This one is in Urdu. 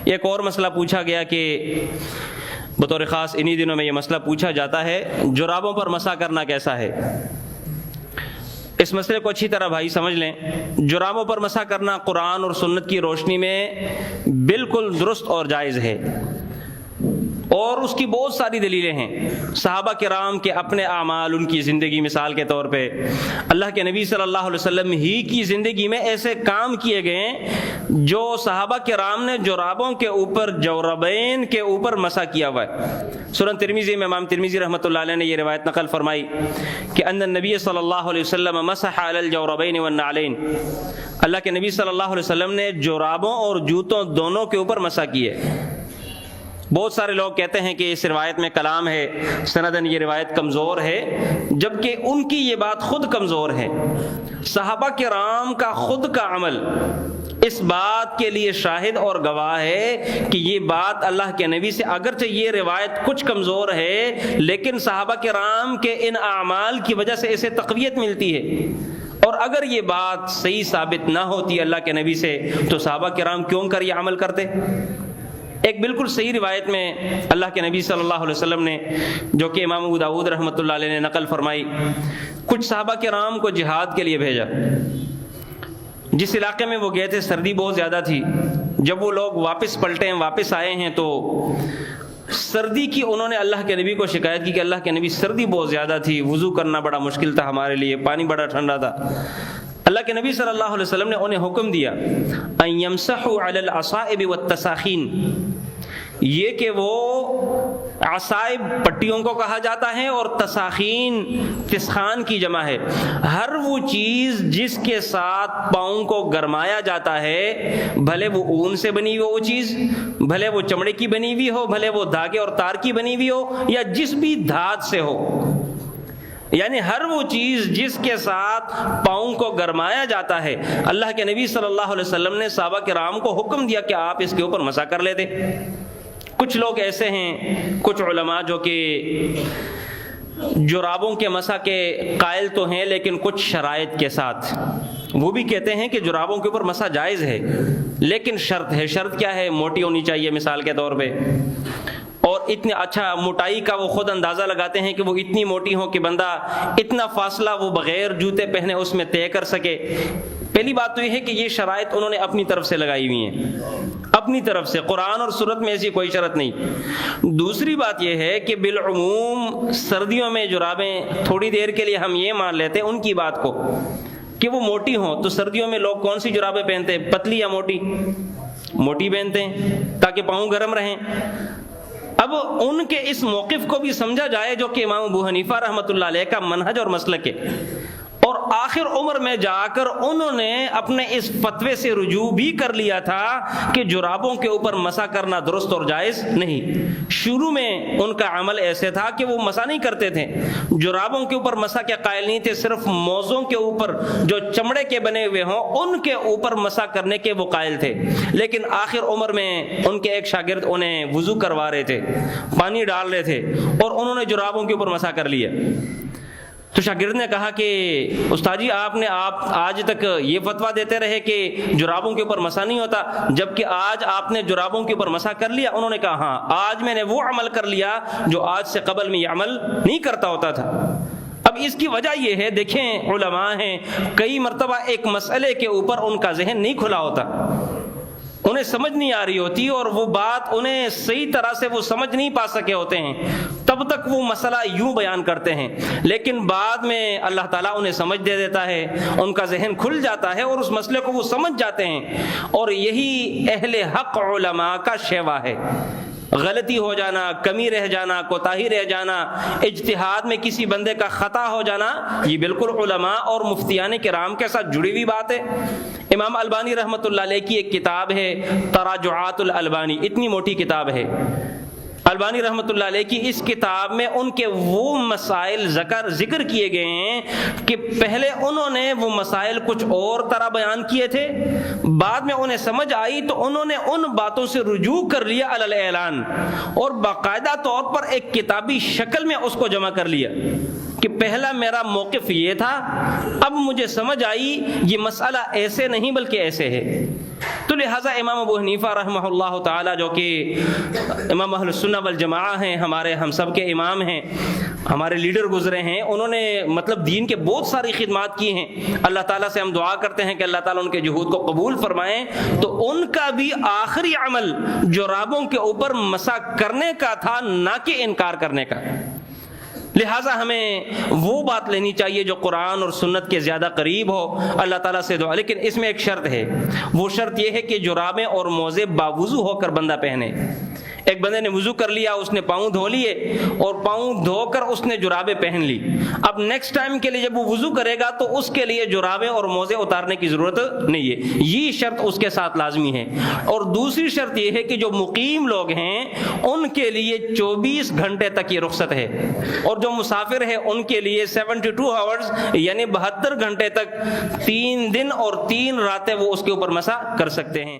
ایک اور مسئلہ پوچھا گیا کہ بطور خاص انہی دنوں میں یہ مسئلہ پوچھا جاتا ہے، جرابوں پر مسح کرنا کیسا ہے؟ اس مسئلے کو اچھی طرح بھائی سمجھ لیں۔ جرابوں پر مسح کرنا قرآن اور سنت کی روشنی میں بالکل درست اور جائز ہے، اور اس کی بہت ساری دلیلیں ہیں۔ صحابہ کرام کے اپنے اعمال، ان کی زندگی، مثال کے طور پہ اللہ کے نبی صلی اللہ علیہ وسلم ہی کی زندگی میں ایسے کام کیے گئے ہیں جو صحابہ کرام نے جرابوں کے اوپر، جوربین کے اوپر مسح کیا ہوا ہے۔ سنن ترمذی میں امام ترمذی رحمۃ اللہ علیہ نے یہ روایت نقل فرمائی کہ ان النبی صلی اللہ علیہ وسلم مسح علی الجوربین والنعلین، اللہ کے نبی صلی اللہ علیہ وسلم نے جرابوں اور جوتوں دونوں کے اوپر مسح کیے۔ بہت سارے لوگ کہتے ہیں کہ اس روایت میں کلام ہے، سندن یہ روایت کمزور ہے، جبکہ ان کی یہ بات خود کمزور ہے۔ صحابہ کرام کا خود کا عمل اس بات کے لیے شاہد اور گواہ ہے کہ یہ بات اللہ کے نبی سے، اگرچہ یہ روایت کچھ کمزور ہے لیکن صحابہ کرام کے ان اعمال کی وجہ سے اسے تقویت ملتی ہے۔ اور اگر یہ بات صحیح ثابت نہ ہوتی اللہ کے نبی سے تو صحابہ کرام کیوں کر یہ عمل کرتے؟ ایک بالکل صحیح روایت میں اللہ کے نبی صلی اللہ علیہ وسلم نے، جو کہ امام ابو داؤد رحمۃ اللہ علیہ نے نقل فرمائی، کچھ صحابہ کرام کو جہاد کے لیے بھیجا۔ جس علاقے میں وہ گئے تھے سردی بہت زیادہ تھی۔ جب وہ لوگ واپس پلٹے ہیں، واپس آئے ہیں، تو سردی کی انہوں نے اللہ کے نبی کو شکایت کی کہ اللہ کے نبی سردی بہت زیادہ تھی، وضو کرنا بڑا مشکل تھا ہمارے لیے، پانی بڑا ٹھنڈا تھا۔ اللہ کے نبی صلی اللہ علیہ وسلم نے انہیں حکم دیا ان یمسحوا علی العصائب والتساخین، یہ کہ وہ عصائب پٹیوں کو کہا جاتا ہے اور تساخین تسخان کی جمع ہے، ہر وہ چیز جس کے ساتھ پاؤں کو گرمایا جاتا ہے، بھلے وہ اون سے بنی ہوئی وہ چیز، بھلے وہ چمڑے کی بنی ہوئی ہو، بھلے وہ دھاگے اور تار کی بنی ہوئی ہو، یا جس بھی دھات سے ہو، یعنی ہر وہ چیز جس کے ساتھ پاؤں کو گرمایا جاتا ہے، اللہ کے نبی صلی اللہ علیہ وسلم نے صحابہ کرام کو حکم دیا کہ آپ اس کے اوپر مسح کر لیتے۔ کچھ لوگ ایسے ہیں، کچھ علماء جو کہ جرابوں کے مسح کے قائل تو ہیں لیکن کچھ شرائط کے ساتھ، وہ بھی کہتے ہیں کہ جرابوں کے اوپر مسح جائز ہے لیکن شرط ہے۔ شرط کیا ہے؟ موٹی ہونی چاہیے مثال کے طور پہ، اور اتنی اچھا موٹائی کا وہ خود اندازہ لگاتے ہیں کہ وہ اتنی موٹی ہو کہ بندہ اتنا فاصلہ وہ بغیر جوتے پہنے اس میں طے کر سکے۔ پہلی بات تو یہ ہے کہ یہ شرائط انہوں نے اپنی طرف سے لگائی ہوئی ہیں، اپنی طرف سے، قرآن اور سنت میں ایسی کوئی شرط نہیں۔ دوسری بات یہ ہے کہ بالعموم سردیوں میں جرابیں تھوڑی دیر کے لیے ہم یہ مان لیتے ہیں ان کی بات کو کہ وہ موٹی ہوں، تو سردیوں میں لوگ کون سی جرابیں پہنتے ہیں؟ پتلی یا موٹی؟ موٹی پہنتے ہیں تاکہ پاؤں گرم رہیں۔ اب ان کے اس موقف کو بھی سمجھا جائے جو کہ امام ابو حنیفہ رحمۃ اللہ علیہ کا منہج اور مسلک ہے، اور آخر عمر میں جا کر انہوں نے اپنے اس فتوے سے رجوع بھی کر لیا تھا کہ جرابوں کے اوپر مسح کرنا درست اور جائز نہیں۔ شروع میں ان کا عمل ایسے تھا کہ وہ مسح نہیں کرتے تھے، جرابوں کے اوپر مسح کے قائل نہیں تھے، صرف موزوں کے اوپر جو چمڑے کے بنے ہوئے ہوں ان کے اوپر مسح کرنے کے وہ قائل تھے۔ لیکن آخر عمر میں ان کے ایک شاگرد انہیں وضو کروا رہے تھے، پانی ڈال رہے تھے، اور انہوں نے جرابوں کے اوپر مسح کر لیا۔ تو شاگرد نے کہا کہ استاد جی آپ آج تک یہ فتویٰ دیتے رہے کہ جرابوں کے اوپر مسح نہیں ہوتا، جبکہ آج آپ نے جرابوں کے اوپر مسح کر لیا۔ انہوں نے کہا ہاں، آج میں نے وہ عمل کر لیا جو آج سے قبل میں یہ عمل نہیں کرتا ہوتا تھا۔ اب اس کی وجہ یہ ہے، دیکھیں علماء ہیں، کئی مرتبہ ایک مسئلے کے اوپر ان کا ذہن نہیں کھلا ہوتا، انہیں سمجھ نہیں آ رہی ہوتی، اور وہ بات انہیں صحیح طرح سے وہ سمجھ نہیں پا سکے ہوتے ہیں، تب تک وہ مسئلہ یوں بیان کرتے ہیں، لیکن بعد میں اللہ تعالیٰ انہیں سمجھ دے دیتا ہے، ان کا ذہن کھل جاتا ہے اور اس مسئلے کو وہ سمجھ جاتے ہیں۔ اور یہی اہل حق علماء کا شیوا ہے۔ غلطی ہو جانا، کمی رہ جانا، کوتاہی رہ جانا، اجتہاد میں کسی بندے کا خطا ہو جانا، یہ بالکل علماء اور مفتیان کرام کے ساتھ جڑی ہوئی بات ہے۔ امام البانی رحمۃ اللہ علیہ کی ایک کتاب ہے تراجعات الالبانی، اتنی موٹی کتاب ہے۔ البانی رحمۃ اللہ علیہ کی اس کتاب میں ان کے وہ مسائل ذکر کیے گئے ہیں کہ پہلے انہوں نے وہ مسائل کچھ اور طرح بیان کیے تھے، بعد میں انہیں سمجھ آئی تو انہوں نے ان باتوں سے رجوع کر لیا علی الاعلان، اور باقاعدہ طور پر ایک کتابی شکل میں اس کو جمع کر لیا کہ پہلا میرا موقف یہ تھا، اب مجھے سمجھ آئی یہ مسئلہ ایسے نہیں بلکہ ایسے ہے۔ تو تو لہٰذا امام ابو حنیفہ رحمہ اللہ تعالی جو کہ امام اہل السنہ والجماعہ ہیں، ہمارے ہم سب کے امام ہیں، ہمارے لیڈر گزرے ہیں، انہوں نے مطلب دین کے بہت ساری خدمات کی ہیں. اللہ تعالیٰ سے ہم دعا کرتے ہیں کہ اللہ تعالیٰ ان کے جہود کو قبول فرمائیں. تو ان کا بھی آخری عمل جرابوں کے اوپر مسح کرنے کا تھا، نہ کہ انکار کرنے کا. لہٰذا ہمیں وہ بات لینی چاہیے جو قرآن اور سنت کے زیادہ قریب ہو. اللہ تعالیٰ سے دعا، لیکن اس میں ایک شرط ہے. وہ شرط یہ ہے کہ جرابیں اور موزے باوضو ہو کر بندہ پہنے. ایک بندے نے وضو کر لیا، اس نے پاؤں دھو لیے اور پاؤں دھو کر اس نے جرابیں پہن لی. اب نیکسٹ ٹائم کے لیے جب وہ وضو کرے گا تو اس کے لیے جرابیں اور موزے اتارنے کی ضرورت نہیں ہے. یہ شرط اس کے ساتھ لازمی ہے. اور دوسری شرط یہ ہے کہ جو مقیم لوگ ہیں ان کے لیے 24 گھنٹے تک یہ رخصت ہے، اور جو مسافر ہے ان کے لیے 72 آورز یعنی 72 گھنٹے تک 3 دن اور 3 راتیں وہ اس کے اوپر مسح کر سکتے ہیں.